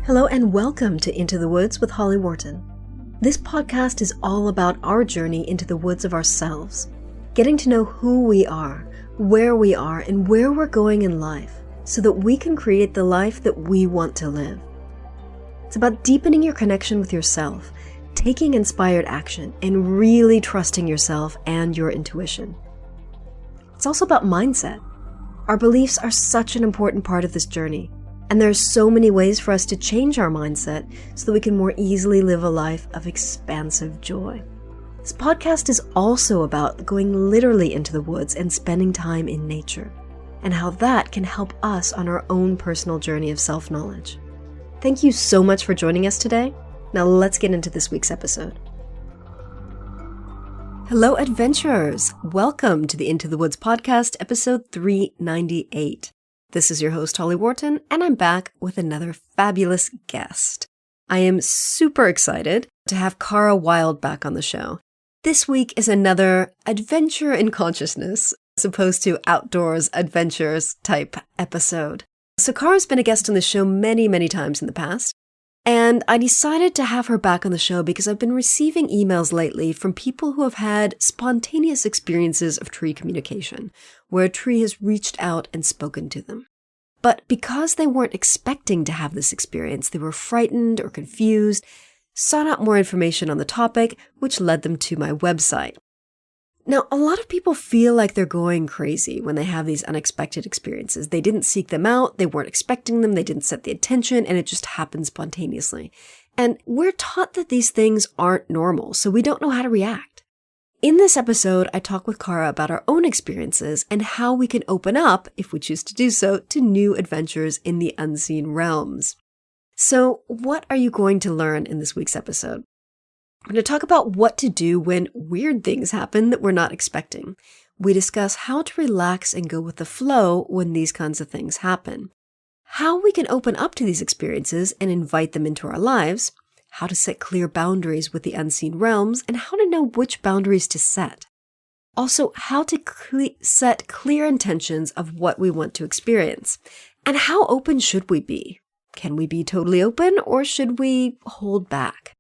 Hello and welcome to Into the Woods with Holly Wharton. This podcast is all about our journey into the woods of ourselves, getting to know who we are, where we are, and where we're going in life so that we can create the life that we want to live. It's about deepening your connection with yourself, taking inspired action, and really trusting yourself and your intuition. It's also about mindset. Our beliefs are such an important part of this journey, and there are so many ways for us to change our mindset so that we can more easily live a life of expansive joy. This podcast is also about going literally into the woods and spending time in nature, and how that can help us on our own personal journey of self-knowledge. Thank you so much for joining us today. Now let's get into this week's episode. Hello, adventurers! Welcome to the Into the Woods podcast, episode 398. This is your host, Holly Wharton, and I'm back with another fabulous guest. I am super excited to have Cara Wilde back on the show. This week is another adventure in consciousness, as opposed to outdoors adventures type episode. So Cara's been a guest on the show many, many times in the past. And I decided to have her back on the show because I've been receiving emails lately from people who have had spontaneous experiences of tree communication, where a tree has reached out and spoken to them. But because they weren't expecting to have this experience, they were frightened or confused, sought out more information on the topic, which led them to my website. Now, a lot of people feel like they're going crazy when they have these unexpected experiences. They didn't seek them out, they weren't expecting them, they didn't set the intention, and it just happened spontaneously. And we're taught that these things aren't normal, so we don't know how to react. In this episode, I talk with Cara about our own experiences and how we can open up, if we choose to do so, to new adventures in the unseen realms. So, what are you going to learn in this week's episode? I'm going to talk about what to do when weird things happen that we're not expecting. We discuss how to relax and go with the flow when these kinds of things happen. How we can open up to these experiences and invite them into our lives. How to set clear boundaries with the unseen realms and how to know which boundaries to set. Also, how to set clear intentions of what we want to experience. And how open should we be? Can we be totally open or should we hold back?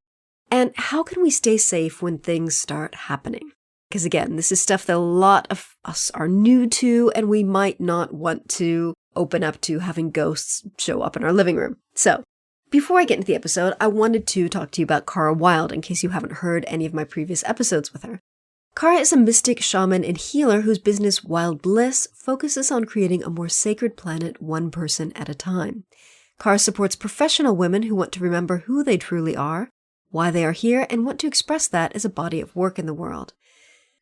And how can we stay safe when things start happening? Because again, this is stuff that a lot of us are new to, and we might not want to open up to having ghosts show up in our living room. So, before I get into the episode, I wanted to talk to you about Cara Wilde in case you haven't heard any of my previous episodes with her. Cara is a mystic, shaman, and healer whose business Wild Bliss focuses on creating a more sacred planet one person at a time. Cara supports professional women who want to remember who they truly are, why they are here, and want to express that as a body of work in the world.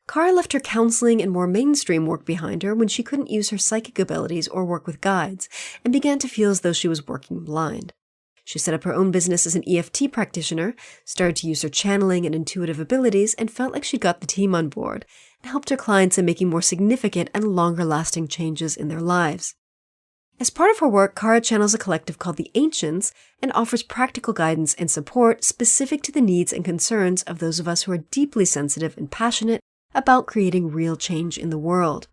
Cara left her counselling and more mainstream work behind her when she couldn't use her psychic abilities or work with guides, and began to feel as though she was working blind. She set up her own business as an EFT practitioner, started to use her channeling and intuitive abilities, and felt like she got the team on board, and helped her clients in making more significant and longer-lasting changes in their lives. As part of her work, Cara channels a collective called the Ancients and offers practical guidance and support specific to the needs and concerns of those of us who are deeply sensitive and passionate about creating real change in the world.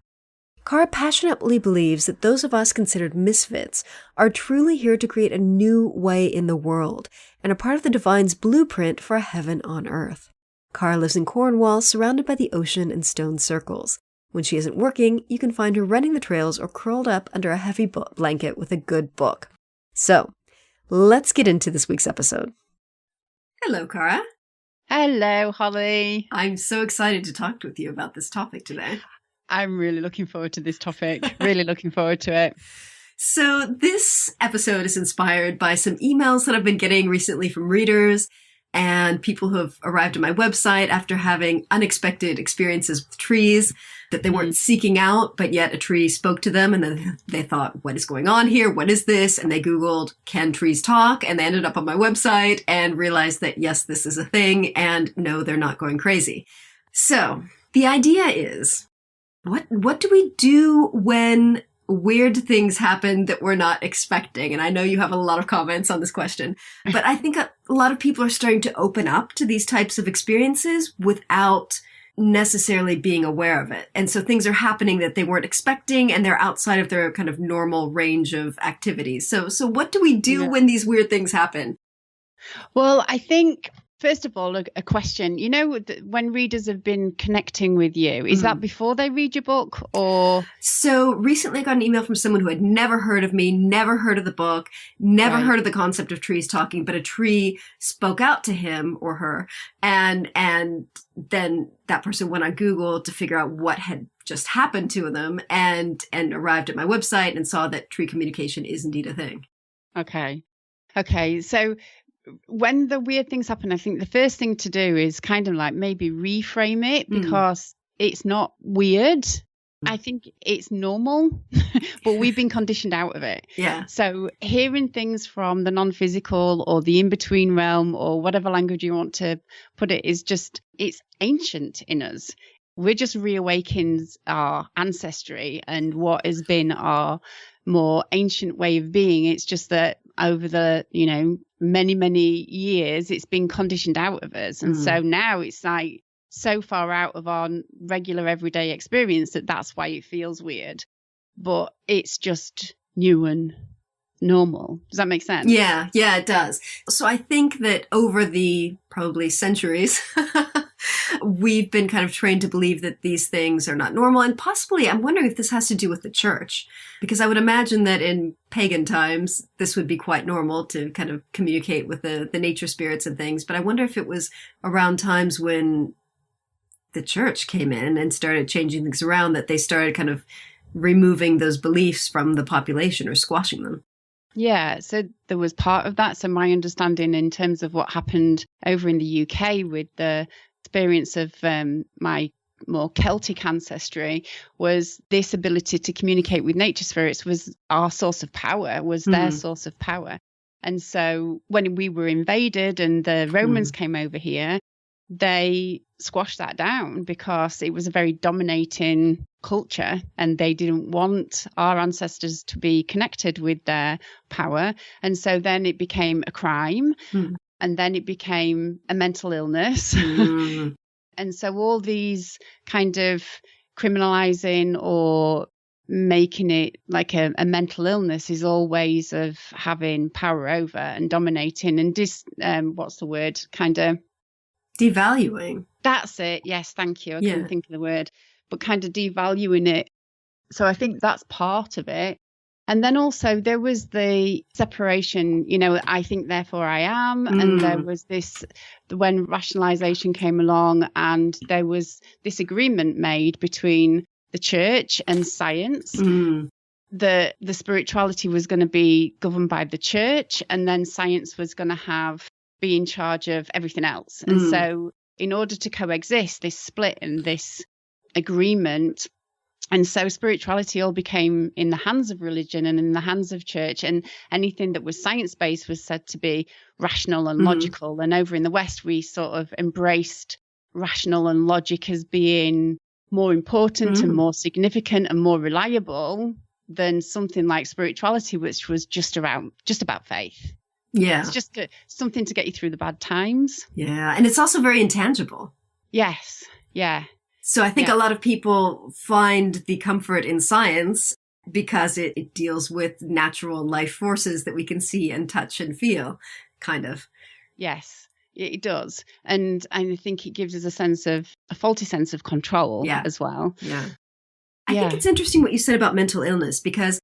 Cara passionately believes that those of us considered misfits are truly here to create a new way in the world and are part of the divine's blueprint for a heaven on earth. Cara lives in Cornwall, surrounded by the ocean and stone circles. When she isn't working, you can find her running the trails or curled up under a heavy blanket with a good book. So, let's get into this week's episode. Hello, Cara. Hello, Holly. I'm so excited to talk with you about this topic today. I'm really looking forward to this topic. Really looking forward to it. So, this episode is inspired by some emails that I've been getting recently from readers and people who have arrived at my website after having unexpected experiences with trees that they weren't seeking out, but yet a tree spoke to them and then they thought, what is going on here? What is this? And they Googled, can trees talk? And they ended up on my website and realized that yes, this is a thing and no, they're not going crazy. So the idea is, what do we do when weird things happen that we're not expecting? And I know you have a lot of comments on this question, but I think a lot of people are starting to open up to these types of experiences without necessarily being aware of it. And so things are happening that they weren't expecting, and they're outside of their kind of normal range of activities. So what do we do when these weird things happen? Well, I think, first of all, a question. When readers have been connecting with you, is that before they read your book, or? So recently I got an email from someone who had never heard of me, never heard of the book, never heard of the concept of trees talking, but a tree spoke out to him or her. And then that person went on Google to figure out what had just happened to them, and arrived at my website and saw that tree communication is indeed a thing. Okay. So when the weird things happen, I think the first thing to do is kind of like maybe reframe it, because it's not weird. I think it's normal, but we've been conditioned out of it. Yeah. So hearing things from the non-physical or the in-between realm, or whatever language you want to put it, is just, it's ancient in us. We're just reawakening our ancestry and what has been our more ancient way of being. It's just that over the, many, many years, it's been conditioned out of us. And so now it's like so far out of our regular everyday experience that's why it feels weird. But it's just new and normal. Does that make sense? Yeah, it does. So I think that over the probably centuries, we've been kind of trained to believe that these things are not normal. And possibly, I'm wondering if this has to do with the church, because I would imagine that in pagan times, this would be quite normal to kind of communicate with the nature spirits and things. But I wonder if it was around times when the church came in and started changing things around, that they started kind of removing those beliefs from the population or squashing them. Yeah, so there was part of that. So my understanding in terms of what happened over in the UK with the experience of my more Celtic ancestry was this ability to communicate with nature spirits was our source of power, was their source of power. And so when we were invaded and the Romans came over here, they squashed that down because it was a very dominating culture and they didn't want our ancestors to be connected with their power. And so then it became a crime and then it became a mental illness. And so all these kind of criminalizing or making it like a mental illness is all ways of having power over and dominating and kind of devaluing. That's it. Yes, thank you. I couldn't think of the word, but kind of devaluing it. So I think that's part of it. And then also there was the separation, I think therefore I am. And there was this, when rationalization came along and there was this agreement made between the church and science. The spirituality was going to be governed by the church, and then science was going to be in charge of everything else. And so in order to coexist, this split and this agreement, and so spirituality all became in the hands of religion and in the hands of church, and anything that was science-based was said to be rational and logical. And over in the West, we sort of embraced rational and logic as being more important and more significant and more reliable than something like spirituality, which was just about faith. Yeah. It's just something to get you through the bad times. Yeah. And it's also very intangible. Yes. Yeah. So I think a lot of people find the comfort in science because it deals with natural life forces that we can see and touch and feel, kind of. Yes, it does. And I think it gives us a faulty sense of control as well. Yeah. I think it's interesting what you said about mental illness, because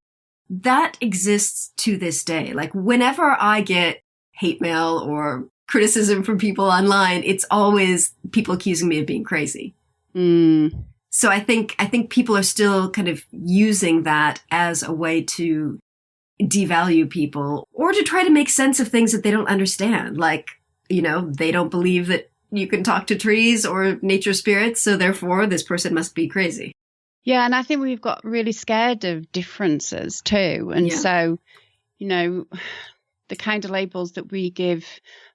that exists to this day. Like whenever I get hate mail or criticism from people online, it's always people accusing me of being crazy. So I think people are still kind of using that as a way to devalue people or to try to make sense of things that they don't understand. Like, they don't believe that you can talk to trees or nature spirits, so therefore this person must be crazy. Yeah, and I think we've got really scared of differences too. And so, the kind of labels that we give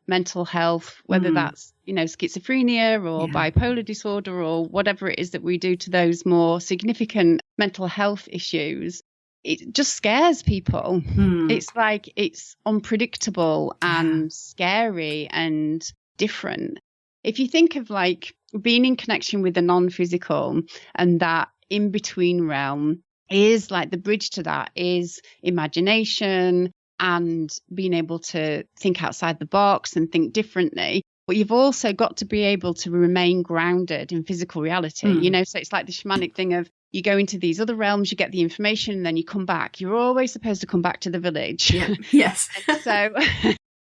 mental health, whether that's, schizophrenia or bipolar disorder or whatever it is that we do to those more significant mental health issues, it just scares people. It's like it's unpredictable and scary and different. if you think of like being in connection with the non-physical, and that in-between realm is like the bridge to that is imagination and being able to think outside the box and think differently. But you've also got to be able to remain grounded in physical reality, you know, so it's like the shamanic thing of you go into these other realms, you get the information, and then you come back. You're always supposed to come back to the village. Yeah. Yes.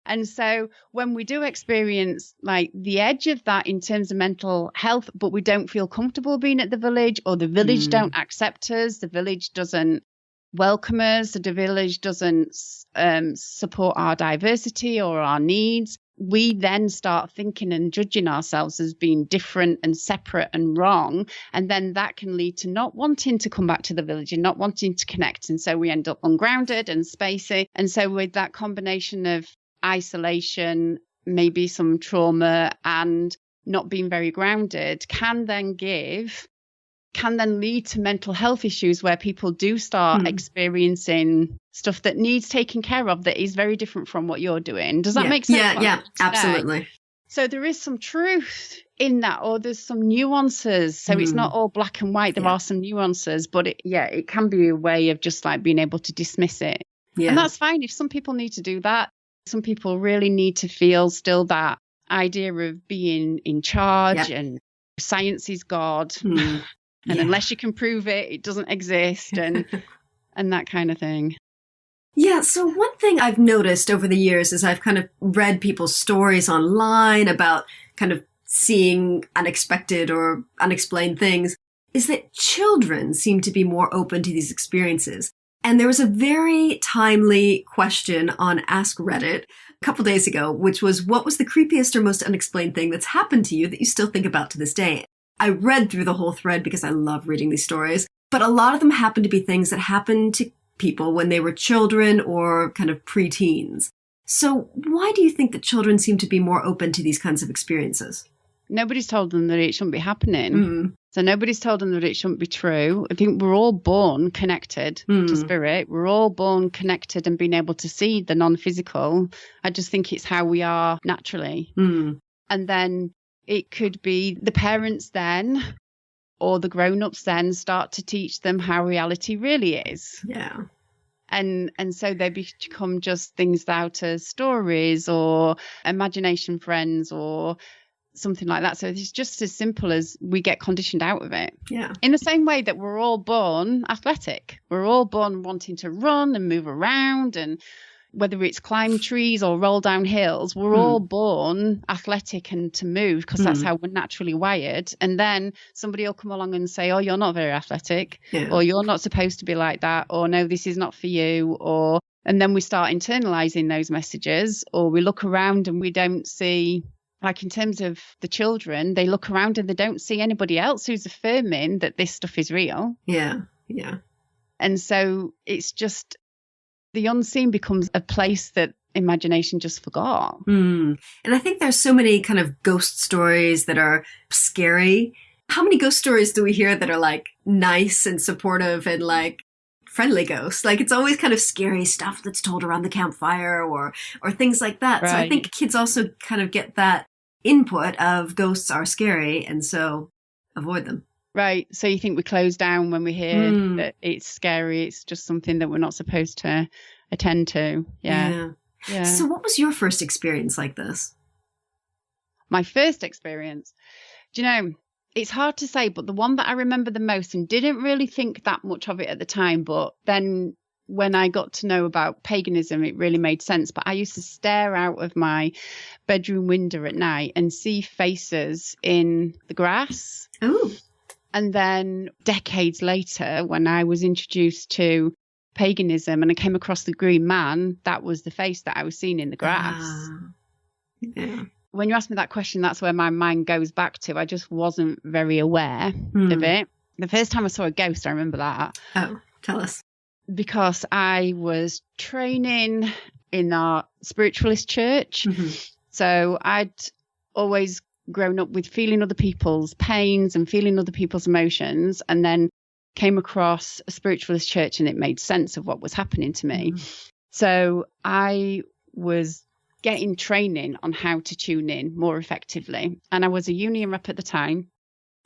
And so when we do experience like the edge of that in terms of mental health, but we don't feel comfortable being at the village, or the village don't accept us, the village doesn't welcome us, the village doesn't support our diversity or our needs, we then start thinking and judging ourselves as being different and separate and wrong. And then that can lead to not wanting to come back to the village and not wanting to connect. And so we end up ungrounded and spacey. And so with that combination of isolation, maybe some trauma, and not being very grounded can then lead to mental health issues where people do start experiencing stuff that needs taken care of that is very different from what you're doing. Does that make sense? Yeah, absolutely. So there is some truth in that, or there's some nuances. So it's not all black and white. There are some nuances, but it can be a way of just like being able to dismiss it. Yeah. And that's fine if some people need to do that. Some people really need to feel still that idea of being in charge and science is God. And unless you can prove it, it doesn't exist, and that kind of thing. Yeah, so one thing I've noticed over the years is I've kind of read people's stories online about kind of seeing unexpected or unexplained things, is that children seem to be more open to these experiences. And there was a very timely question on Ask Reddit a couple days ago, which was, what was the creepiest or most unexplained thing that's happened to you that you still think about to this day? I read through the whole thread because I love reading these stories, but a lot of them happen to be things that happened to people when they were children or kind of preteens. So why do you think that children seem to be more open to these kinds of experiences? Nobody's told them that it shouldn't be happening. So nobody's told them that it shouldn't be true. I think we're all born connected to spirit. We're all born connected and being able to see the non-physical. I just think it's how we are naturally. And then it could be the parents then, or the grown-ups then, start to teach them how reality really is. Yeah. And so they become just things out of stories or imagination friends or something like that. So it's just as simple as we get conditioned out of it. Yeah. In the same way that we're all born athletic. We're all born wanting to run and move around, and whether it's climb trees or roll down hills, we're all born athletic and to move because that's how we're naturally wired. And then somebody will come along and say, oh, you're not very athletic, or you're not supposed to be like that, or no, this is not for you, and then we start internalizing those messages, or we look around and we don't see, like in terms of the children, they look around and they don't see anybody else who's affirming that this stuff is real. Yeah. And so it's just, the unseen becomes a place that imagination just forgot. And I think there's so many kind of ghost stories that are scary. How many ghost stories do we hear that are like nice and supportive and like friendly ghosts? Like it's always kind of scary stuff that's told around the campfire or things like that. Right. So I think kids also kind of get that input of ghosts are scary, and so avoid them. Right. So you think we close down when we hear that it's scary. It's just something that we're not supposed to attend to. Yeah. So what was your first experience like this? My first experience? Do you know, it's hard to say, but the one that I remember the most, and didn't really think that much of it at the time, but then when I got to know about paganism, it really made sense. But I used to stare out of my bedroom window at night and see faces in the grass. Oh. And then decades later, when I was introduced to paganism and I came across the green man, that was the face that I was seeing in the grass. Yeah. When you ask me that question, that's where my mind goes back to. I just wasn't very aware of it. The first time I saw a ghost, I remember that. Oh, tell us. Because I was training in our spiritualist church. So I'd always grown up with feeling other people's pains and feeling other people's emotions, and then came across a spiritualist church and it made sense of what was happening to me. So I was getting training on how to tune in more effectively. And I was a union rep at the time,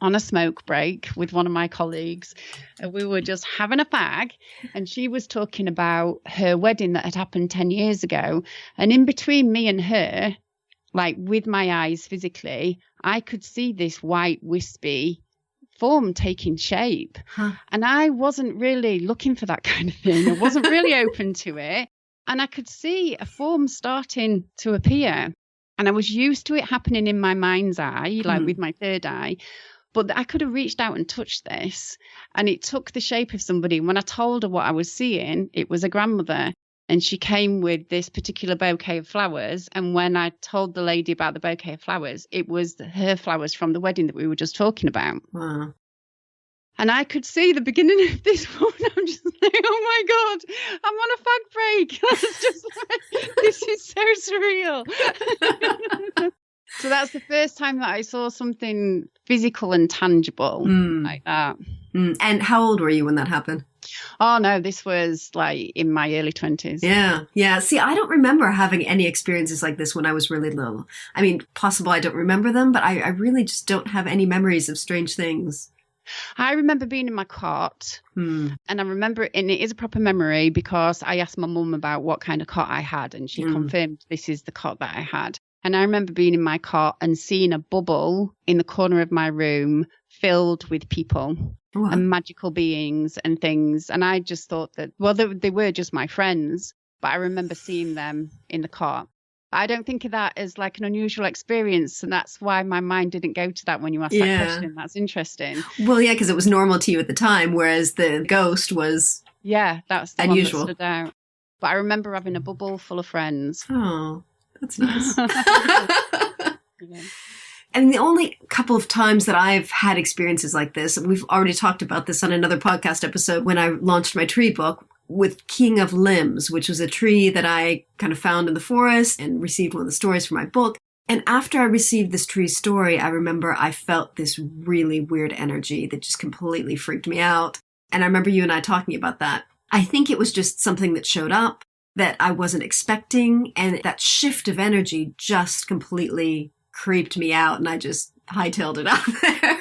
on a smoke break with one of my colleagues, and we were just having a fag, and she was talking about her wedding that had happened 10 years ago. And in between me and her, like with my eyes physically, I could see this white wispy form taking shape. And I wasn't really looking for that kind of thing. I wasn't really open to it. And I could see a form starting to appear. And I was used to it happening in my mind's eye, like with my third eye. But I could have reached out and touched this, and it took the shape of somebody. When I told her what I was seeing, it was a grandmother, and she came with this particular bouquet of flowers. And when I told the lady about the bouquet of flowers, it was her flowers from the wedding that we were just talking about. Wow. And I could see the beginning of this one. I'm just like, oh my God, I'm on a fag break. I was just like, this is so surreal. So that's the first time that I saw something physical and tangible like that. And how old were you when that happened? Oh, no, this was like in my early 20s. Yeah. Yeah. See, I don't remember having any experiences like this when I was really little. I mean, possible I don't remember them, but I really just don't have any memories of strange things. I remember being in my cot, and I remember, and it is a proper memory because I asked my mum about what kind of cot I had, and she confirmed this is the cot that I had. And I remember being in my cot and seeing a bubble in the corner of my room filled with people and magical beings and things. And I just thought that, well, they were just my friends, but I remember seeing them in the cot. I don't think of that as like an unusual experience. And that's why my mind didn't go to that when you asked that question. That's interesting. Well, yeah, because it was normal to you at the time, whereas the ghost was that's the unusual. One that stood out. But I remember having a bubble full of friends. Oh, that's nice. And the only couple of times that I've had experiences like this, and we've already talked about this on another podcast episode when I launched my tree book, with King of Limbs, which was a tree that I kind of found in the forest and received one of the stories for my book. And after I received this tree story, I remember I felt this really weird energy that just completely freaked me out. And I remember you and I talking about that. I think it was just something that showed up that I wasn't expecting. And that shift of energy just completely creeped me out. And I just hightailed it out there.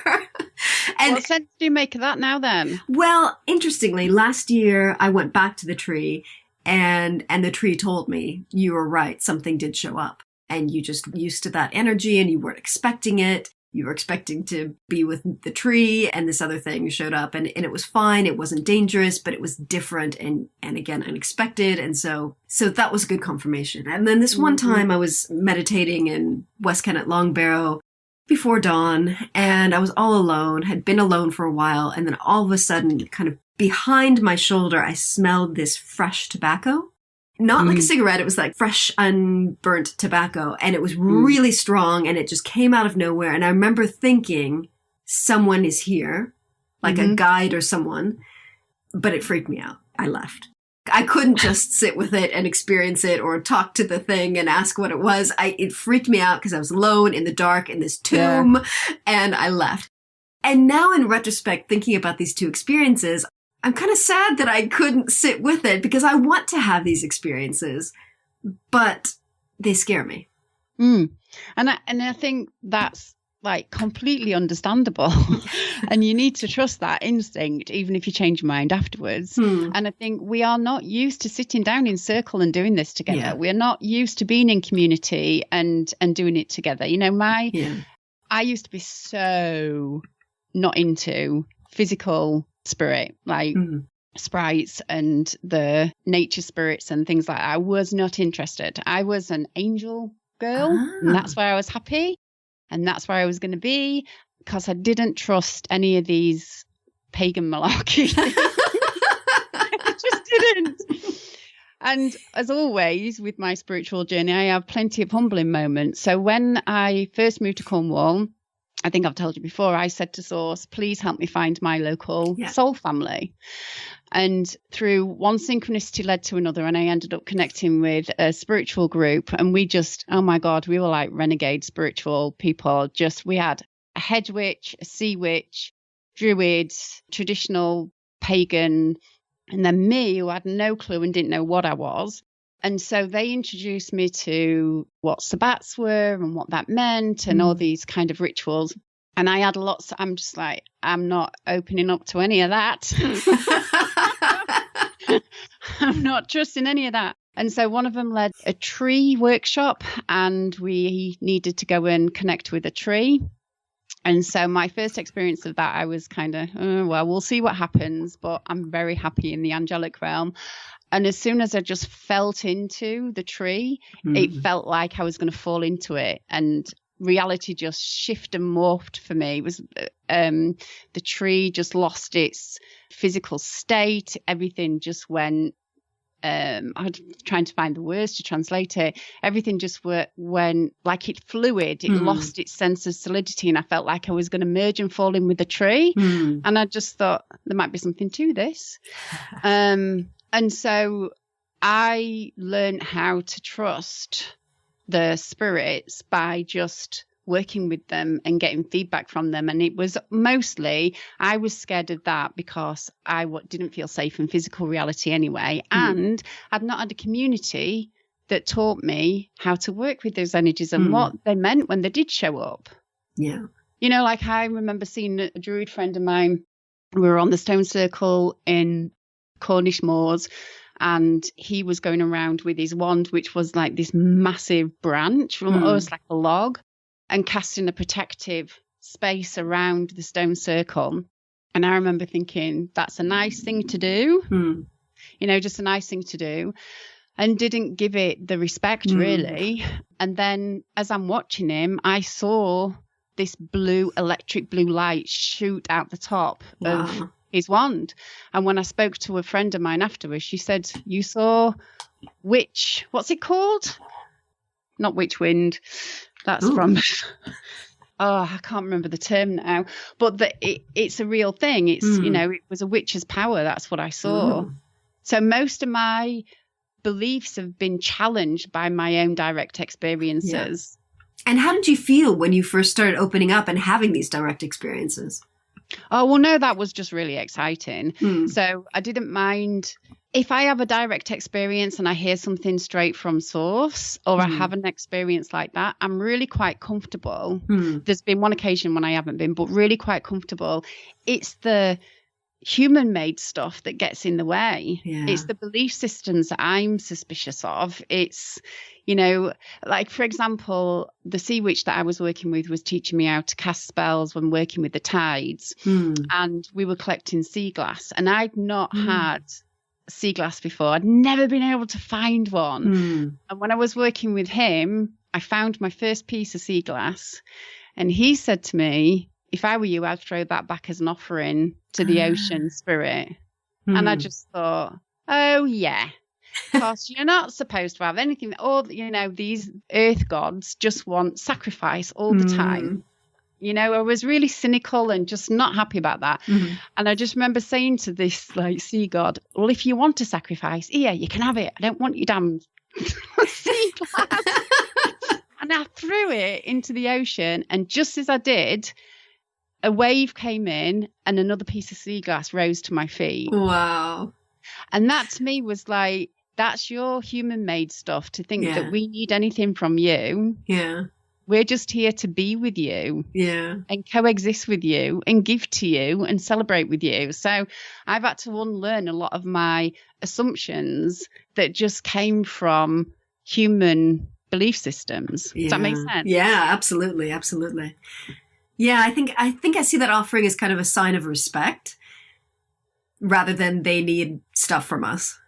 And what sense do you make of that now then? Well, interestingly, last year I went back to the tree and the tree told me, you were right, something did show up. And you just used to that energy and you weren't expecting it. You were expecting to be with the tree and this other thing showed up and it was fine. It wasn't dangerous, but it was different and again, unexpected. And so that was a good confirmation. And then this one time I was meditating in West Kent Long Barrow before dawn, and I was all alone, had been alone for a while, and then all of a sudden, kind of behind my shoulder, I smelled this fresh tobacco. Not like a cigarette, it was like fresh, unburnt tobacco, and it was really strong, and it just came out of nowhere, and I remember thinking, someone is here, like a guide or someone, but it freaked me out. I left. I couldn't just sit with it and experience it or talk to the thing and ask what it was. It freaked me out because I was alone in the dark in this tomb and I left. And now in retrospect, thinking about these two experiences, I'm kind of sad that I couldn't sit with it because I want to have these experiences, but they scare me. And I think that's like completely understandable. And you need to trust that instinct, even if you change your mind afterwards. And I think we are not used to sitting down in circle and doing this together. Yeah. We're not used to being in community and doing it together. You know, I used to be so not into physical spirit, like sprites and the nature spirits and things like that. I was not interested. I was an angel girl, and that's where I was happy. And that's where I was going to be because I didn't trust any of these pagan malarkey. I just didn't. And as always, with my spiritual journey, I have plenty of humbling moments. So when I first moved to Cornwall, I think I've told you before, I said to Source, please help me find my local soul family. And through one synchronicity led to another, and I ended up connecting with a spiritual group. And we just, oh my God, we were like renegade spiritual people. We had a hedge witch, a sea witch, druid, traditional pagan, and then me, who had no clue and didn't know what I was. And so they introduced me to what sabbats were and what that meant and all these kind of rituals. And I had lots. I'm just like, I'm not opening up to any of that. I'm not trusting any of that. And so one of them led a tree workshop, and we needed to go and connect with a tree. And so my first experience of that, I was kind of, well, we'll see what happens, but I'm very happy in the angelic realm. And as soon as I just felt into the tree, it felt like I was going to fall into it. And reality just shifted and morphed for me. It was the tree just lost its physical state. Everything just went. I'm trying to find the words to translate it. Everything just went like it fluid. It lost its sense of solidity, and I felt like I was going to merge and fall in with the tree. And I just thought there might be something to this. And so I learned how to trust the spirits by just working with them and getting feedback from them. And it was mostly, I was scared of that because I didn't feel safe in physical reality anyway. And I'd not had a community that taught me how to work with those energies and what they meant when they did show up. Yeah. You know, like I remember seeing a druid friend of mine. We were on the stone circle in Cornish moors, and he was going around with his wand, which was like this massive branch, almost like a log, and casting a protective space around the stone circle. And I remember thinking, that's a nice thing to do, you know, just a nice thing to do, and didn't give it the respect really. And then as I'm watching him, I saw this electric blue light shoot out the top of his wand. And when I spoke to a friend of mine afterwards, she said, you saw what's it called? Not witch wind. That's from, I can't remember the term now, but it's a real thing. It's, you know, it was a witch's power. That's what I saw. So most of my beliefs have been challenged by my own direct experiences. Yeah. And how did you feel when you first started opening up and having these direct experiences? Oh, well, no, that was just really exciting. So I didn't mind if I have a direct experience and I hear something straight from source, or I have an experience like that, I'm really quite comfortable. There's been one occasion when I haven't been, but really quite comfortable. It's the human-made stuff that gets in the way. It's the belief systems that I'm suspicious of. It's, you know, like, for example, the sea witch that I was working with was teaching me how to cast spells when working with the tides. And we were collecting sea glass, and I'd not had sea glass before. I'd never been able to find one. And when I was working with him, I found my first piece of sea glass, and he said to me, if I were you, I'd throw that back as an offering to the ocean spirit. And I just thought, oh yeah, because you're not supposed to have anything. All, you know, these earth gods just want sacrifice all the time. You know, I was really cynical and just not happy about that. And I just remember saying to this like sea god, well, if you want to sacrifice, here, you can have it. I don't want your damn sea glass. And I threw it into the ocean. And just as I did, a wave came in and another piece of sea glass rose to my feet. Wow. And that to me was like, that's your human-made stuff, to think that we need anything from you. Yeah. We're just here to be with you. Yeah. And coexist with you and give to you and celebrate with you. So I've had to unlearn a lot of my assumptions that just came from human belief systems. Does that make sense? Yeah, absolutely. Absolutely. Yeah, I think I see that offering as kind of a sign of respect rather than they need stuff from us.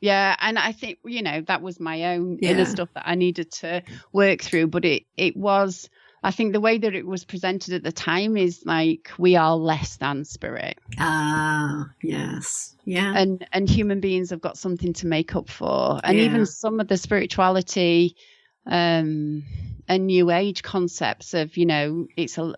Yeah, and I think, you know, that was my own inner stuff that I needed to work through. But it was, I think the way that it was presented at the time is like, we are less than spirit. Ah, yes. Yeah. And human beings have got something to make up for. And even some of the spirituality and new age concepts of, you know,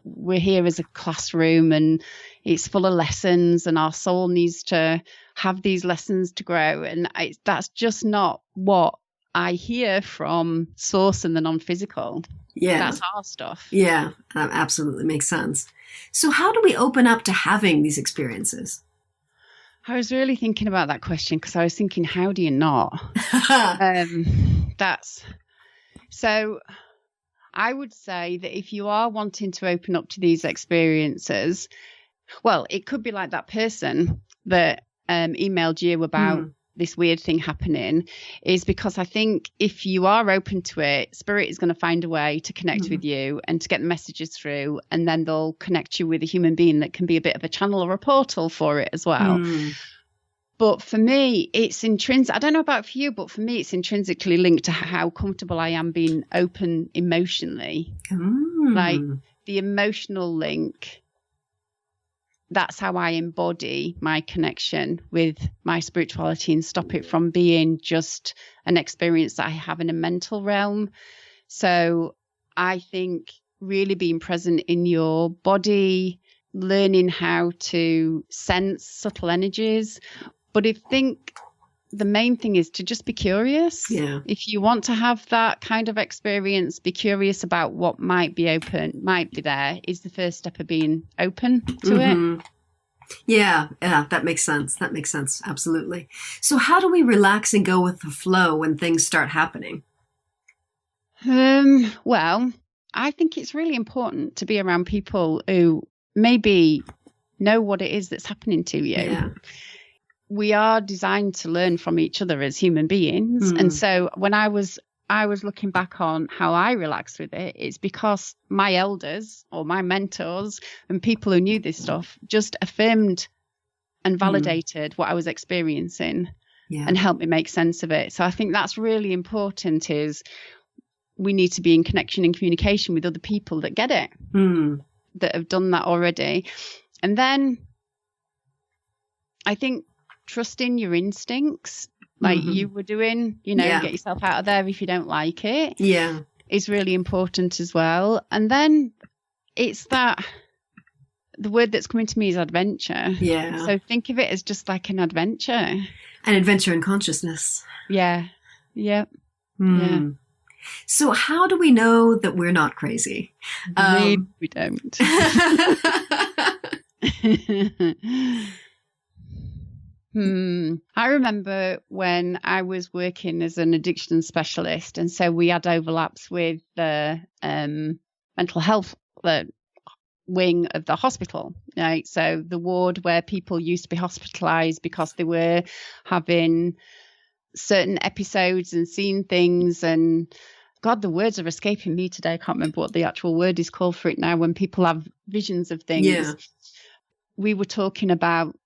we're here as a classroom and it's full of lessons and our soul needs to have these lessons to grow. And that's just not what I hear from source and the non-physical. Yeah. That's our stuff. Yeah, that absolutely makes sense. So how do we open up to having these experiences? I was really thinking about that question because I was thinking, how do you not? So I would say that if you are wanting to open up to these experiences, well, it could be like that person that emailed you about this weird thing happening, is because I think if you are open to it, Spirit is going to find a way to connect with you and to get the messages through, and then they'll connect you with a human being that can be a bit of a channel or a portal for it as well. But for me, it's intrinsic. I don't know about for you, but for me, it's intrinsically linked to how comfortable I am being open emotionally. Like the emotional link, that's how I embody my connection with my spirituality and stop it from being just an experience that I have in a mental realm. So I think really being present in your body, learning how to sense subtle energies. But I think the main thing is to just be curious. Yeah. If you want to have that kind of experience, be curious about what might be open, might be there, is the first step of being open to it. Yeah, that makes sense. That makes sense. Absolutely. So how do we relax and go with the flow when things start happening? Well, I think it's really important to be around people who maybe know what it is that's happening to you. Yeah. We are designed to learn from each other as human beings. And so when I was looking back on how I relaxed with it, it's because my elders or my mentors and people who knew this stuff just affirmed and validated what I was experiencing and helped me make sense of it. So I think that's really important, is we need to be in connection and communication with other people that get it, that have done that already. And then I think trusting your instincts, like you were doing, get yourself out of there if you don't like it. Yeah. Is really important as well. And then it's that the word that's coming to me is adventure. Yeah. So think of it as just like an adventure. An adventure in consciousness. Yeah. Yeah. Yeah. So how do we know that we're not crazy? Maybe we don't. I remember when I was working as an addiction specialist, and so we had overlaps with the mental health wing of the hospital, right? So the ward where people used to be hospitalized because they were having certain episodes and seeing things. And God, the words are escaping me today. I can't remember what the actual word is called for it now, when people have visions of things. Yeah. We were talking about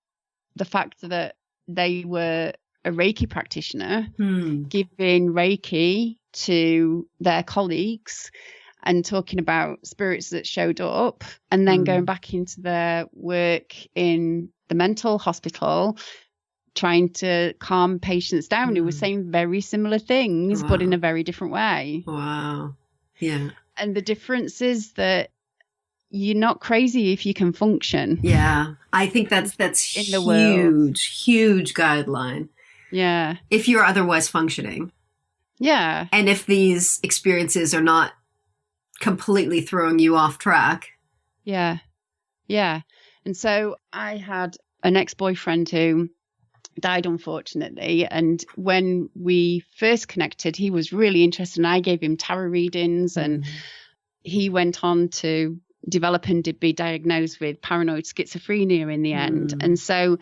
the fact that they were a Reiki practitioner giving Reiki to their colleagues and talking about spirits that showed up, and then going back into their work in the mental hospital, trying to calm patients down who were saying very similar things, but in a very different way. Wow. Yeah. And the difference is that you're not crazy if you can function. Yeah. I think that's in the world. Huge guideline. Yeah. If you're otherwise functioning. Yeah. And if these experiences are not completely throwing you off track. Yeah. Yeah. And so I had an ex-boyfriend who died, unfortunately. And when we first connected, he was really interested, and I gave him tarot readings, and he went on to develop and be diagnosed with paranoid schizophrenia in the end. And so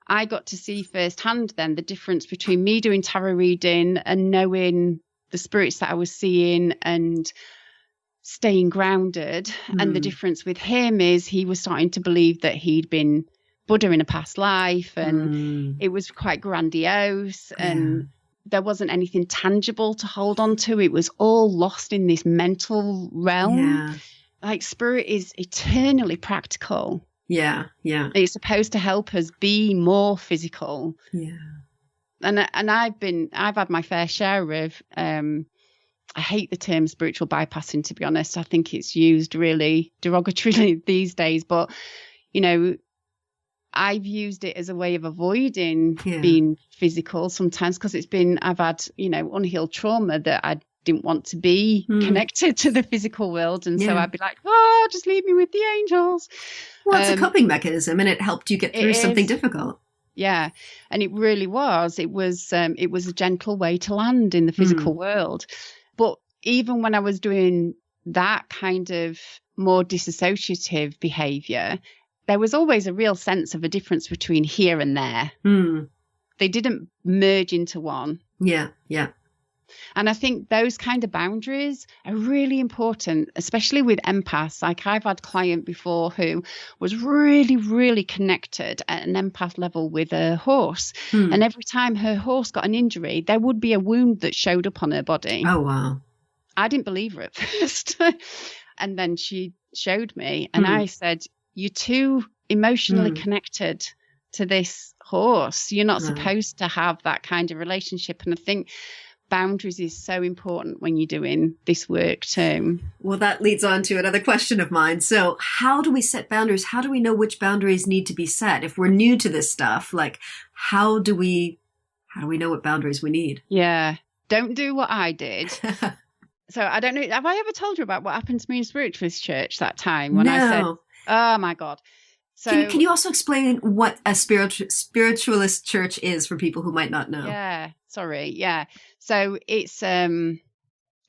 I got to see firsthand then the difference between me doing tarot reading and knowing the spirits that I was seeing and staying grounded. And the difference with him is he was starting to believe that he'd been Buddha in a past life, and it was quite grandiose, and there wasn't anything tangible to hold on to. It was all lost in this mental realm. Yeah. Like spirit is eternally practical. Yeah. Yeah. It's supposed to help us be more physical. Yeah. And I've had my fair share of, I hate the term spiritual bypassing, to be honest. I think it's used really derogatorily these days, but I've used it as a way of avoiding being physical sometimes, because I've had, unhealed trauma that I didn't want to be connected to the physical world. And so I'd be like, just leave me with the angels. Well, it's a coping mechanism, and it helped you get through something difficult. Yeah. And it really was. It was a gentle way to land in the physical world. But even when I was doing that kind of more disassociative behavior, there was always a real sense of a difference between here and there. They didn't merge into one. Yeah. Yeah. And I think those kind of boundaries are really important, especially with empaths. Like I've had a client before who was really, really connected at an empath level with a horse. And every time her horse got an injury, there would be a wound that showed up on her body. Oh, wow. I didn't believe her at first. And then she showed me and I said, you're too emotionally connected to this horse. You're not supposed to have that kind of relationship. And I think boundaries is so important when you're doing this work too. Well, that leads on to another question of mine. So how do we set boundaries? How do we know which boundaries need to be set? If we're new to this stuff, like how do we know what boundaries we need? Yeah. Don't do what I did. So I don't know. Have I ever told you about what happened to me in Spiritualist Church that time when I said, oh my God. So can you also explain what a spiritualist church is for people who might not know? Yeah. Sorry. Yeah. So it's a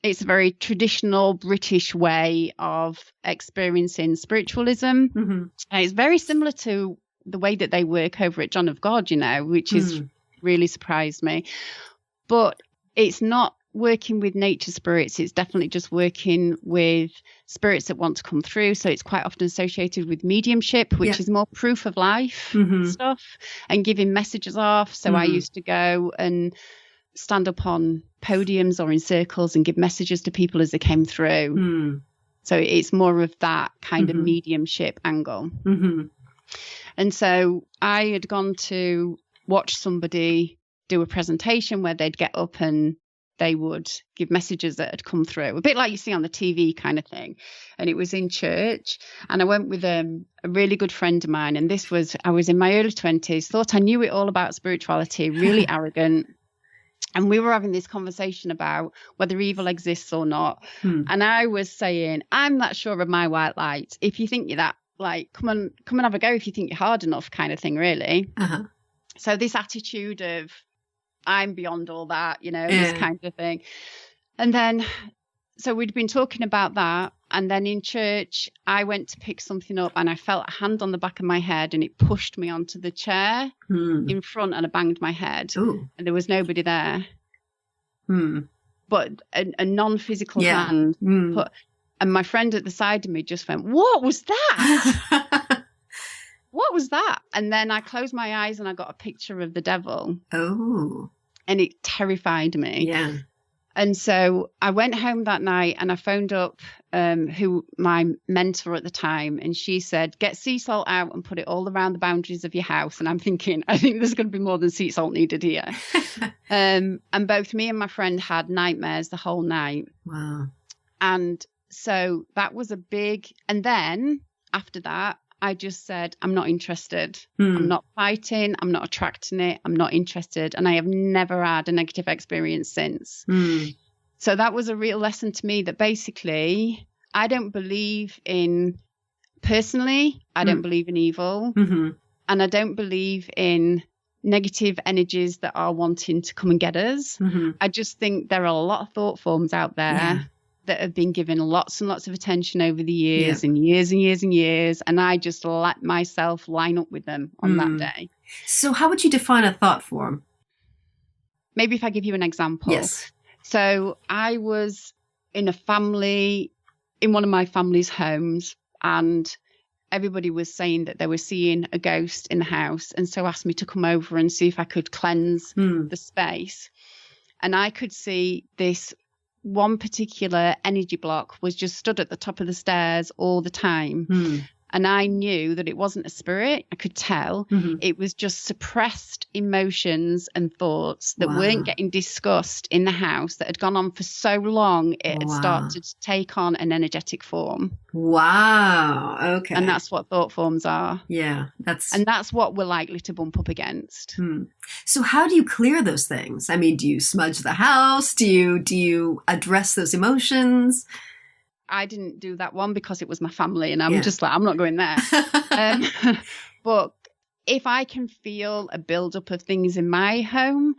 very traditional British way of experiencing spiritualism. And it's very similar to the way that they work over at John of God, which is really surprised me. But it's not working with nature spirits. It's definitely just working with spirits that want to come through. So it's quite often associated with mediumship, which is more proof of life stuff and giving messages off. So I used to go and stand up on podiums or in circles and give messages to people as they came through. So it's more of that kind of mediumship angle. And so I had gone to watch somebody do a presentation where they'd get up and they would give messages that had come through, a bit like you see on the TV kind of thing. And it was in church. And I went with a really good friend of mine. And I was in my early 20s, thought I knew it all about spirituality, really arrogant. And we were having this conversation about whether evil exists or not. And I was saying, I'm not sure of my white light. If you think you're that, like, come and have a go if you think you're hard enough kind of thing, really. So this attitude of, I'm beyond all that, this kind of thing. And then, so we'd been talking about that. And then in church, I went to pick something up and I felt a hand on the back of my head and it pushed me onto the chair in front and I banged my head. And there was nobody there. But a non-physical hand. And my friend at the side of me just went, what was that? What was that? And then I closed my eyes and I got a picture of the devil. And it terrified me. And so I went home that night and I phoned up who my mentor at the time. And she said, get sea salt out and put it all around the boundaries of your house. And I'm thinking, I think there's going to be more than sea salt needed here. And both me and my friend had nightmares the whole night. Wow. And so that was a big, and then after that, I just said, I'm not interested. I'm not fighting. I'm not attracting it. I'm not interested. And I have never had a negative experience since. So that was a real lesson to me that basically I don't believe in, personally, I don't believe in evil. And I don't believe in negative energies that are wanting to come and get us. I just think there are a lot of thought forms out there that have been given lots and lots of attention over the years and years and years and years. And I just let myself line up with them on that day. So how would you define a thought form? Maybe if I give you an example. Yes. So I was in one of my family's homes, and everybody was saying that they were seeing a ghost in the house. And so asked me to come over and see if I could cleanse the space. And I could see this one particular energy block was just stood at the top of the stairs all the time. And I knew that it wasn't a spirit. I could tell. It was just suppressed emotions and thoughts that weren't getting discussed in the house, that had gone on for so long, it had started to take on an energetic form. Wow. Okay. And that's what thought forms are. Yeah. And that's what we're likely to bump up against. So how do you clear those things? I mean, do you smudge the house? Do you address those emotions? I didn't do that one because it was my family and I'm just like, I'm not going there. But if I can feel a buildup of things in my home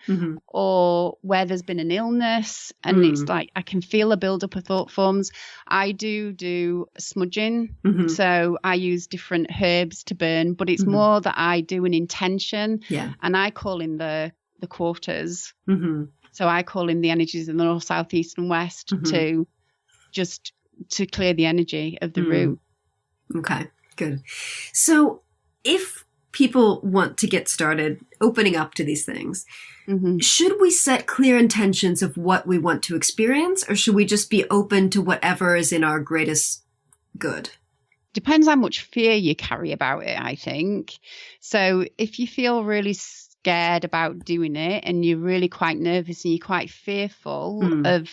or where there's been an illness and it's like I can feel a buildup of thought forms, I do smudging. So I use different herbs to burn, but it's more that I do an intention and I call in the quarters. So I call in the energies in the north, south, east and west to clear the energy of the room. Okay, good. So if people want to get started opening up to these things, should we set clear intentions of what we want to experience, or should we just be open to whatever is in our greatest good? Depends how much fear you carry about it, I think. So if you feel really scared about doing it and you're really quite nervous and you're quite fearful of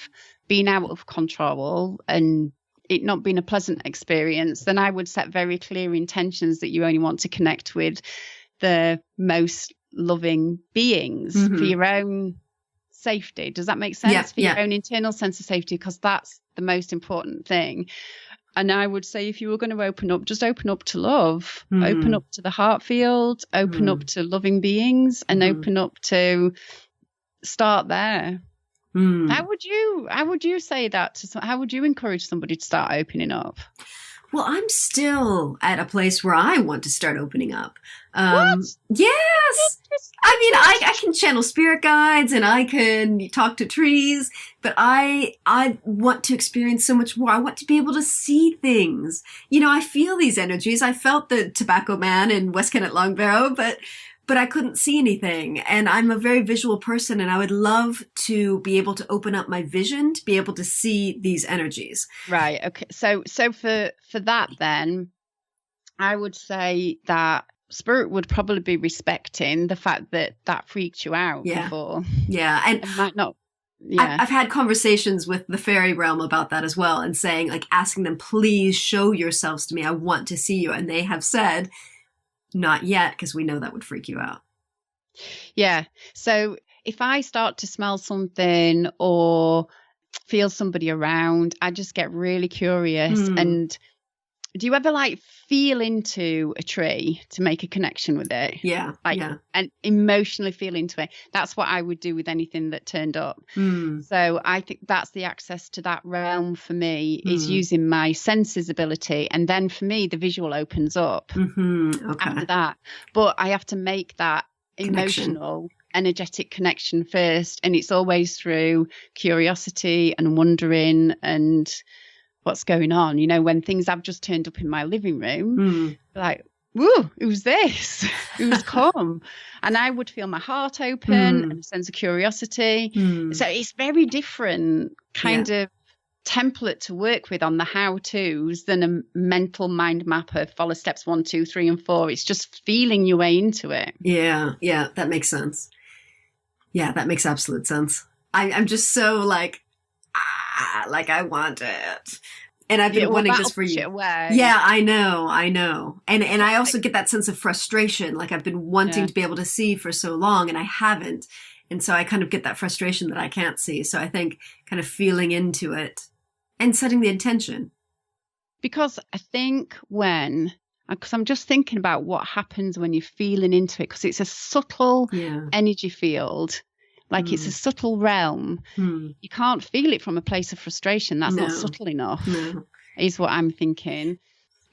being out of control and it not being a pleasant experience, then I would set very clear intentions that you only want to connect with the most loving beings for your own safety. Does that make sense? For your own internal sense of safety, because that's the most important thing. And I would say if you were going to open up, just open up to love, open up to the heart field, open up to loving beings and open up to start there. How would you say that how would you encourage somebody to start opening up? Well, I'm still at a place where I want to start opening up. What? Yes. I mean, I can channel spirit guides and I can talk to trees, but I want to experience so much more. I want to be able to see things. You know, I feel these energies. I felt the tobacco man in West Kent at Long Barrow, but I couldn't see anything. And I'm a very visual person and I would love to be able to open up my vision to be able to see these energies. Right. Okay. So for that, then I would say that spirit would probably be respecting the fact that freaked you out before. Yeah. And it might not. Yeah. I've had conversations with the fairy realm about that as well and saying, like, asking them, please show yourselves to me. I want to see you. And they have said, not yet, because we know that would freak you out. Yeah. So if I start to smell something or feel somebody around, I just get really curious. And do you ever like feel into a tree to make a connection with it? Yeah. And emotionally feel into it. That's what I would do with anything that turned up. So I think that's the access to that realm for me is using my senses ability. And then for me, the visual opens up after that. But I have to make that emotional, energetic connection first. And it's always through curiosity and wondering and what's going on. You know, when things have just turned up in my living room, like, whoa, who's this? Who's come? And I would feel my heart open and a sense of curiosity. So it's very different kind of template to work with on the how-tos than a mental mind map of follow steps 1, 2, 3, and 4. It's just feeling your way into it. Yeah, that makes sense. Yeah, that makes absolute sense. I'm just so like I want it. And I've been wanting this for you. Yeah, I know. And I also get that sense of frustration. Like I've been wanting to be able to see for so long and I haven't. And so I kind of get that frustration that I can't see. So I think kind of feeling into it and setting the intention. Because I think because I'm just thinking about what happens when you're feeling into it, because it's a subtle energy field. Like it's a subtle realm. You can't feel it from a place of frustration. That's not subtle enough, is what I'm thinking.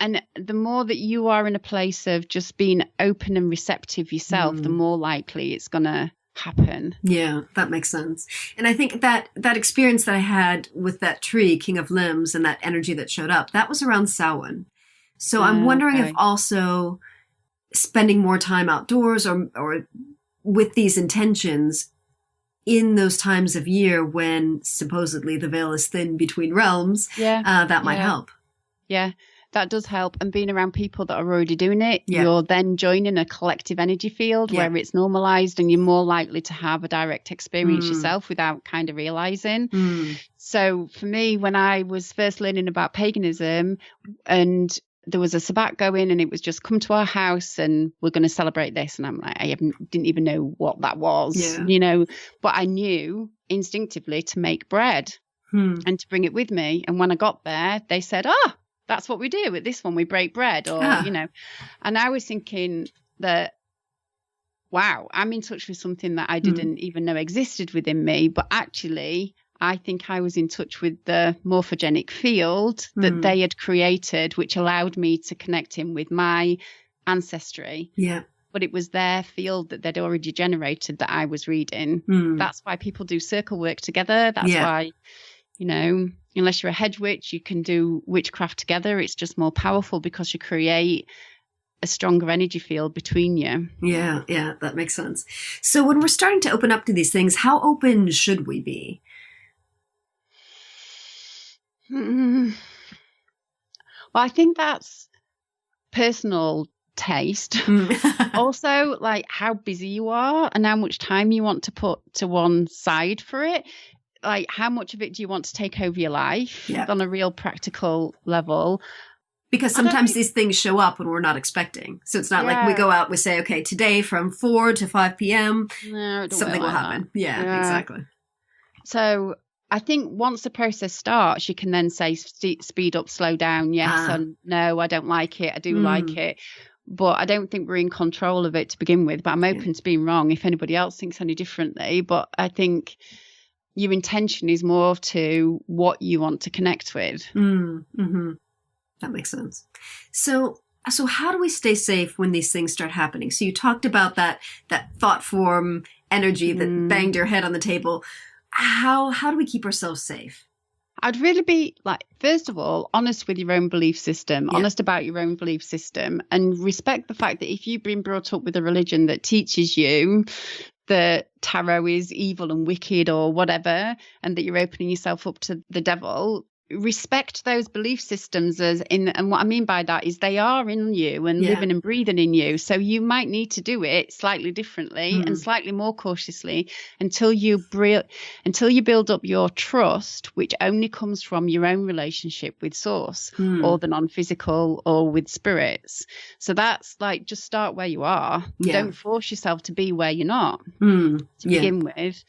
And the more that you are in a place of just being open and receptive yourself, the more likely it's going to happen. Yeah, that makes sense. And I think that experience that I had with that tree, King of Limbs, and that energy that showed up, that was around Samhain. So I'm wondering if also spending more time outdoors or with these intentions in those times of year when supposedly the veil is thin between realms, that might help. Yeah, that does help. And being around people that are already doing it, you're then joining a collective energy field where it's normalized and you're more likely to have a direct experience yourself without kind of realizing. So for me, when I was first learning about paganism and there was a sabbat going and it was just come to our house and we're going to celebrate this. And I'm like, didn't even know what that was, you know, but I knew instinctively to make bread and to bring it with me. And when I got there, they said, that's what we do at this one. We break bread or, you know, and I was thinking that wow, I'm in touch with something that I didn't even know existed within me. But actually, I think I was in touch with the morphogenic field that they had created, which allowed me to connect in with my ancestry. Yeah. But it was their field that they'd already generated that I was reading. That's why people do circle work together. That's why, you know, unless you're a head witch, you can do witchcraft together. It's just more powerful because you create a stronger energy field between you. Yeah, that makes sense. So when we're starting to open up to these things, how open should we be? Well, I think that's personal taste. Also, like how busy you are and how much time you want to put to one side for it. Like how much of it do you want to take over your life on a real practical level? Because sometimes these things show up when we're not expecting. So it's not like we go out, we say, okay, today from 4 to 5 p.m., something will happen. Yeah, exactly. So I think once the process starts, you can then say speed up, slow down, yes and no, I don't like it, I do like it. But I don't think we're in control of it to begin with. But I'm open to being wrong if anybody else thinks any differently. But I think your intention is more to what you want to connect with. That makes sense. So how do we stay safe when these things start happening? So you talked about that thought form energy that banged your head on the table. How do we keep ourselves safe? I'd really be like, first of all, honest with your own belief system, honest about your own belief system, and respect the fact that if you've been brought up with a religion that teaches you that tarot is evil and wicked or whatever, and that you're opening yourself up to the devil, respect those belief systems and what I mean by that is they are in you and living and breathing in you. So you might need to do it slightly differently and slightly more cautiously until you build up your trust, which only comes from your own relationship with source or the non-physical or with spirits. So that's like, just start where you are. Don't force yourself to be where you're not to begin with.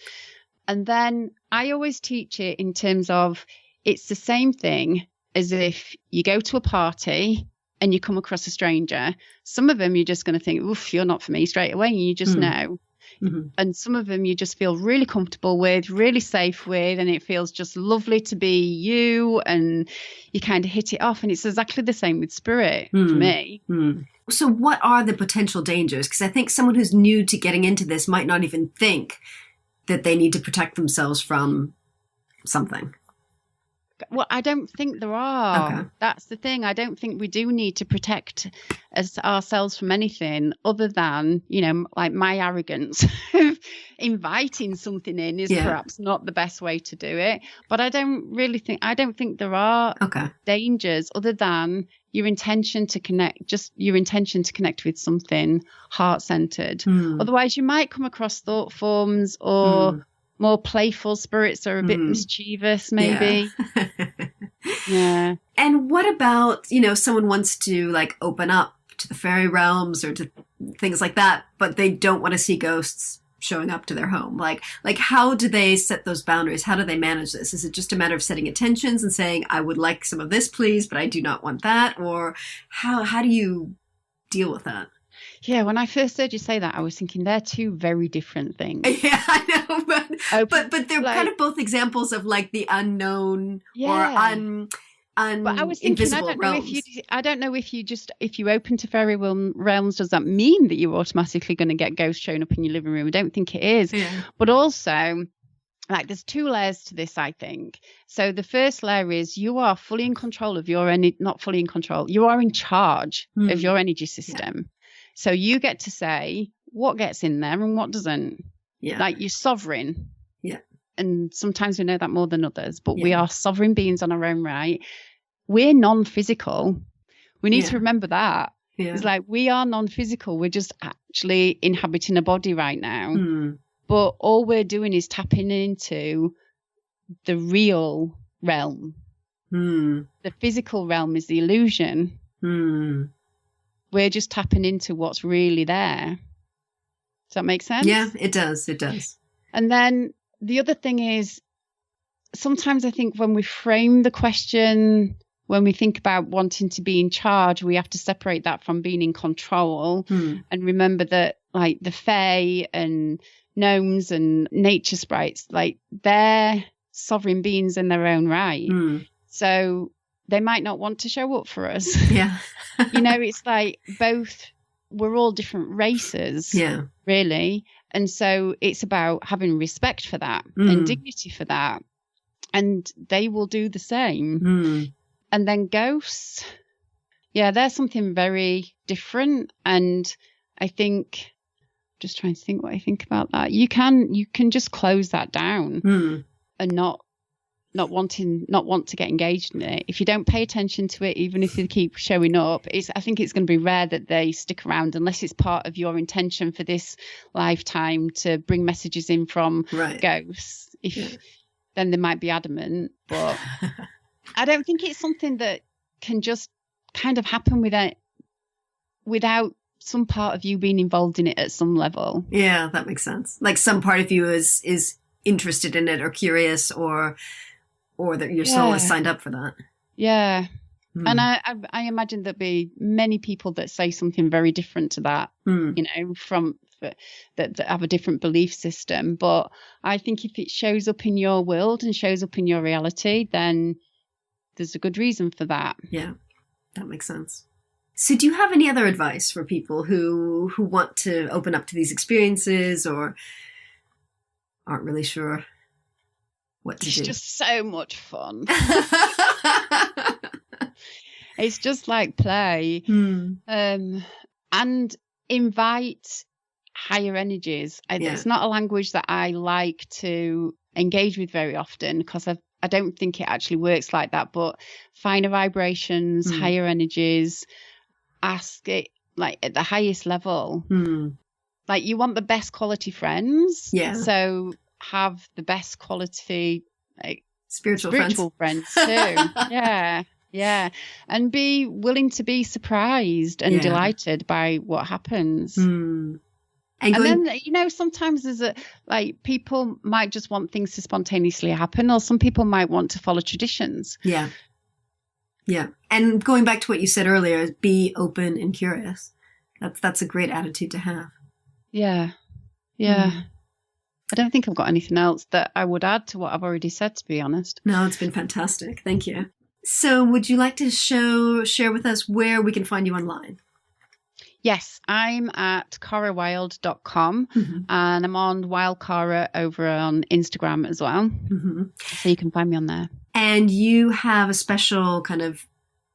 And then I always teach it in terms of, it's the same thing as if you go to a party and you come across a stranger. Some of them you're just going to think, oof, you're not for me straight away. And you just know. And some of them you just feel really comfortable with, really safe with, and it feels just lovely to be you, and you kind of hit it off. And it's exactly the same with spirit for me. So what are the potential dangers? Because I think someone who's new to getting into this might not even think that they need to protect themselves from something. Well, I don't think there are. Okay. That's the thing. I don't think we do need to protect ourselves from anything other than, you know, like my arrogance of inviting something in is perhaps not the best way to do it. But I don't think there are dangers other than your intention to connect, just your intention to connect with something heart-centered. Otherwise, you might come across thought forms or more playful spirits are a bit mischievous, maybe. And what about, you know, someone wants to like open up to the fairy realms or to things like that, but they don't want to see ghosts showing up to their home? Like how do they set those boundaries? How do they manage this? Is it just a matter of setting intentions and saying, I would like some of this, please, but I do not want that? Or how do you deal with that? Yeah, when I first heard you say that, I was thinking they're two very different things. Yeah, I know, but they're like, kind of both examples of like the unknown or but I was thinking, invisible realms. I don't know if you open to fairy realms, does that mean that you're automatically going to get ghosts showing up in your living room? I don't think it is. Yeah. But also, like, there's two layers to this, I think. So the first layer is you are fully in control of your not fully in control. You are in charge of your energy system. Yeah. So you get to say what gets in there and what doesn't. Yeah. Like, you're sovereign. Yeah. And sometimes we know that more than others, but we are sovereign beings on our own right. We're non-physical. We need to remember that. Yeah. It's like, we are non-physical. We're just actually inhabiting a body right now. But all we're doing is tapping into the real realm. The physical realm is the illusion. We're just tapping into what's really there. Does that make sense? Yeah, it does. It does. And then the other thing is, sometimes I think when we frame the question, when we think about wanting to be in charge, we have to separate that from being in control and remember that like the fae and gnomes and nature sprites, like they're sovereign beings in their own right. So they might not want to show up for us. Yeah. It's like we're all different races, really. And so it's about having respect for that and dignity for that. And they will do the same. And then ghosts, they're something very different. And I think, just trying to think what I think about that. You can just close that down and not want to get engaged in it. If you don't pay attention to it, even if they keep showing up, I think it's going to be rare that they stick around unless it's part of your intention for this lifetime to bring messages in from ghosts. Then they might be adamant, but I don't think it's something that can just kind of happen without some part of you being involved in it at some level. Yeah, that makes sense. Like some part of you is interested in it or curious or that your soul is signed up for that. Yeah. And I imagine there'll be many people that say something very different to that, that have a different belief system. But I think if it shows up in your world and shows up in your reality, then there's a good reason for that. Yeah, that makes sense. So do you have any other advice for people who want to open up to these experiences or aren't really sure what to do? It's just so much fun. It's just like play. And invite higher energies. It's not a language that I like to engage with very often because I don't think it actually works like that. But finer vibrations, higher energies, ask it like at the highest level. Like you want the best quality friends. Yeah. So have the best quality spiritual friends too. Yeah. And be willing to be surprised and delighted by what happens. And then, sometimes there's people might just want things to spontaneously happen, or some people might want to follow traditions. Yeah. Yeah. And going back to what you said earlier, be open and curious. That's a great attitude to have. Yeah. Yeah. I don't think I've got anything else that I would add to what I've already said, to be honest. No, it's been fantastic. Thank you. So would you like to share with us where we can find you online? Yes, I'm at carawilde.com and I'm on Wild Cara over on Instagram as well. So you can find me on there. And you have a special kind of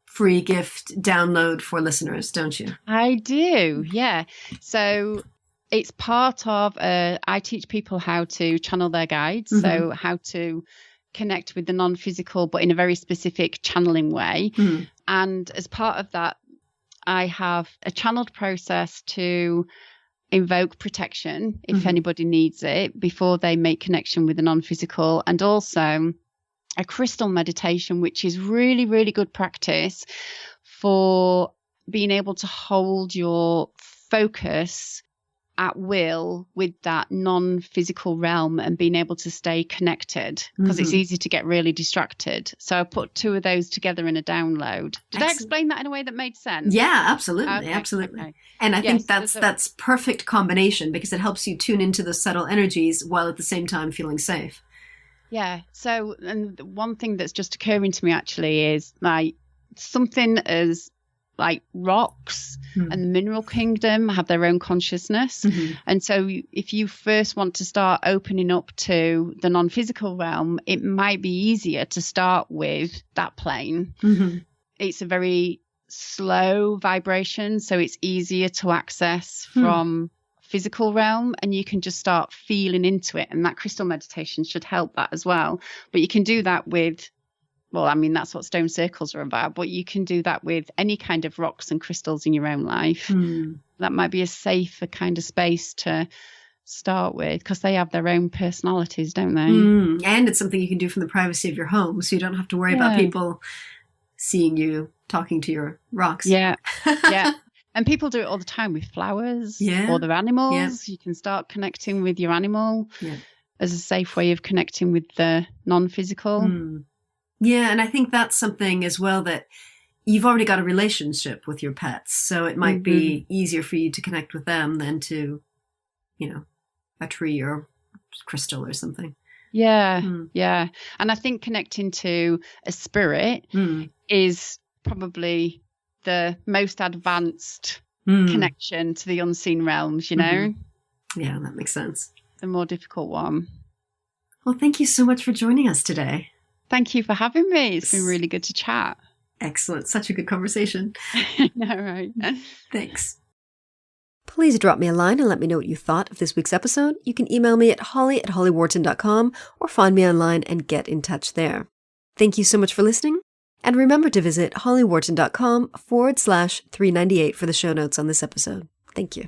free gift download for listeners, don't you? I do, yeah. So it's part of, I teach people how to channel their guides, so how to connect with the non-physical, but in a very specific channeling way. And as part of that, I have a channeled process to invoke protection if anybody needs it before they make connection with the non-physical, and also a crystal meditation, which is really, really good practice for being able to hold your focus at will with that non-physical realm and being able to stay connected, because it's easy to get really distracted. So I put two of those together in a download. Did I explain that in a way that made sense? Yeah, absolutely. Okay, absolutely. Okay. And I think that's perfect combination, because it helps you tune into the subtle energies while at the same time feeling safe. Yeah. So, and one thing that's just occurring to me actually is like something as like rocks and the mineral kingdom have their own consciousness. And so if you first want to start opening up to the non-physical realm, it might be easier to start with that plane. It's a very slow vibration, so it's easier to access from physical realm, and you can just start feeling into it, and that crystal meditation should help that as well. But you can do that with, well, I mean, that's what stone circles are about, but you can do that with any kind of rocks and crystals in your own life. That might be a safer kind of space to start with, because they have their own personalities, don't they? And it's something you can do from the privacy of your home, so you don't have to worry about people seeing you talking to your rocks. Yeah. And people do it all the time with flowers or their animals. You can start connecting with your animal as a safe way of connecting with the non-physical. Yeah, and I think that's something as well, that you've already got a relationship with your pets, so it might be easier for you to connect with them than to a tree or crystal or something. Yeah. Yeah. And I think connecting to a spirit is probably the most advanced connection to the unseen realms, Yeah, that makes sense. The more difficult one. Well, thank you so much for joining us today. Thank you for having me. It's been really good to chat. Excellent. Such a good conversation. All right. Thanks. Please drop me a line and let me know what you thought of this week's episode. You can email me at holly@hollywharton.com or find me online and get in touch there. Thank you so much for listening. And remember to visit hollywharton.com/398 for the show notes on this episode. Thank you.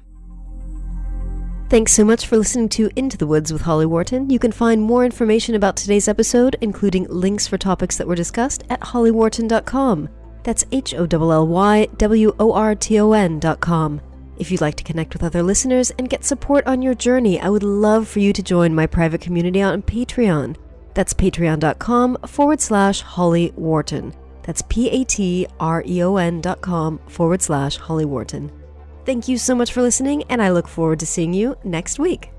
Thanks so much for listening to Into the Woods with Holly Wharton. You can find more information about today's episode, including links for topics that were discussed, at hollywharton.com. That's HOLLYWORTON.com. If you'd like to connect with other listeners and get support on your journey, I would love for you to join my private community on Patreon. That's patreon.com/Holly Wharton. That's patreon.com/Holly Wharton. Thank you so much for listening, and I look forward to seeing you next week.